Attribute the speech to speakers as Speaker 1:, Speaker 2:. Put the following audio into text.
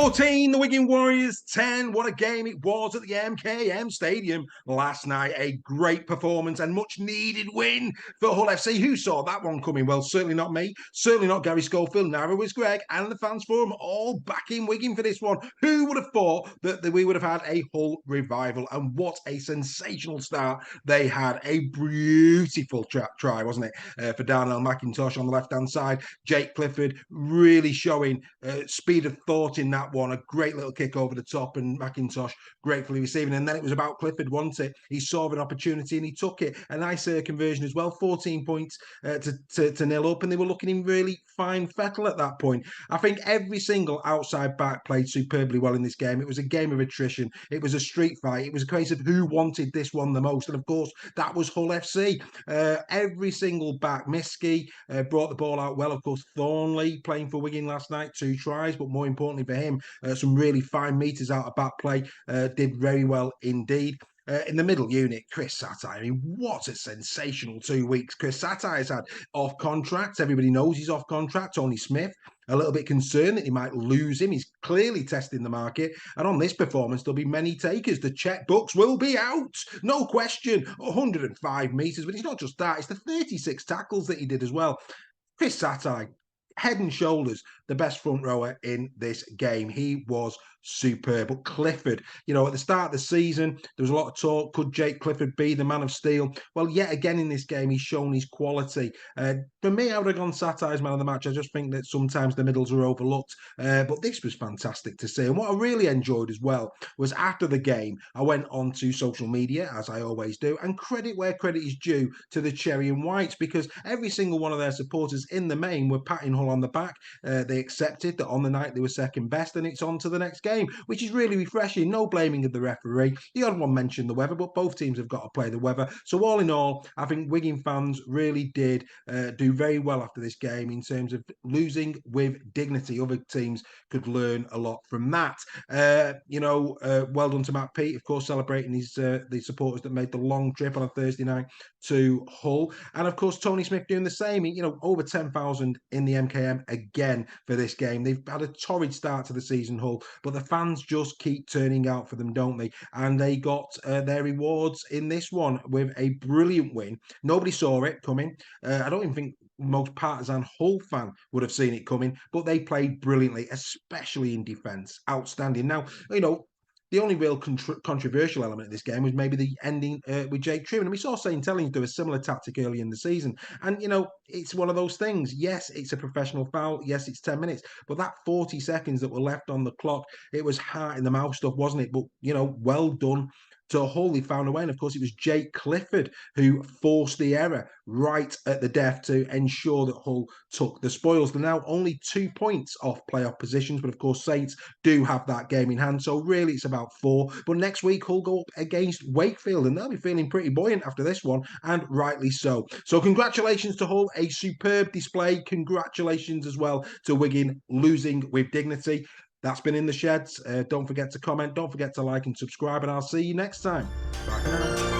Speaker 1: 14, the Wigan Warriors 10. What a game it was at the MKM Stadium last night. A great performance and much needed win for Hull FC. Who saw that one coming? Well, certainly not me, certainly not Gary Schofield, neither was Greg, and the fans forum all backing Wigan for this one. Who would have thought that we would have had a Hull revival? And what a sensational start they had. A beautiful try, wasn't it, for Darnell McIntosh on the left-hand side. Jake Clifford really showing speed of thought in that one. A great little kick over the top, and McIntosh gratefully receiving. And then it was about Clifford, wasn't it? He saw an opportunity and he took it. A nice conversion as well. 14 points to nil up, and they were looking in really fine fettle at that point. I think every single outside back played superbly well in this game. It was a game of attrition. It was a street fight. It was a case of who wanted this one the most. And of course, that was Hull FC. Every single back. Miski brought the ball out well. Of course, Thornley playing for Wigan last night, 2 tries, but more importantly for him, some really fine meters out of back play. Did very well indeed. In the middle unit, Chris Satai. I mean, what a sensational 2 weeks Chris Satai has had off contract. Everybody knows he's off contract. Tony Smith, a little bit concerned that he might lose him. He's clearly testing the market. And on this performance, there'll be many takers. The checkbooks will be out. No question. 105 metres. But it's not just that. It's the 36 tackles that he did as well. Chris Satai, head and shoulders the best front rower in this game. He was superb. But Clifford, at the start of the season, there was a lot of talk. Could Jake Clifford be the man of steel? Well, yet again in this game, he's shown his quality. For me, I would have gone Satai as man of the match. I just think that sometimes the middles are overlooked. But this was fantastic to see. And what I really enjoyed as well was after the game, I went onto social media, as I always do, and credit where credit is due to the Cherry and Whites, because every single one of their supporters in the main were patting Hull on the back. They accepted that on the night they were second best, and it's on to the next game, which is really refreshing. No blaming of the referee. The odd one mentioned the weather, but both teams have got to play the weather. So all in all, I think Wigan fans really did do very well after this game in terms of losing with dignity. Other teams could learn a lot from that. Well done to Matt Pete, of course, celebrating the supporters that made the long trip on a Thursday night to Hull. And of course, Tony Smith doing the same. Over 10,000 in the MKM again for this game. They've had a torrid start to the season, Hull, but the fans just keep turning out for them, don't they? And they got their rewards in this one with a brilliant win. Nobody saw it coming. I don't even think most partisan Hull fan would have seen it coming, but they played brilliantly, especially in defence. Outstanding. Now, the only real controversial element of this game was maybe the ending with Jake Truman. And we saw St. Helens do a similar tactic early in the season. And, it's one of those things. Yes, it's a professional foul. Yes, it's 10 minutes. But that 40 seconds that were left on the clock, it was heart in the mouth stuff, wasn't it? But, well done to Hull. He found a way. And of course, it was Jake Clifford who forced the error right at the death to ensure that Hull took the spoils. They're now only 2 points off playoff positions, but of course, Saints do have that game in hand. So really, it's about 4. But next week, Hull go up against Wakefield, and they'll be feeling pretty buoyant after this one, and rightly so. So congratulations to Hull, a superb display. Congratulations as well to Wigan losing with dignity. That's been In the Sheds. Don't forget to comment. Don't forget to like and subscribe. And I'll see you next time. Bye for now.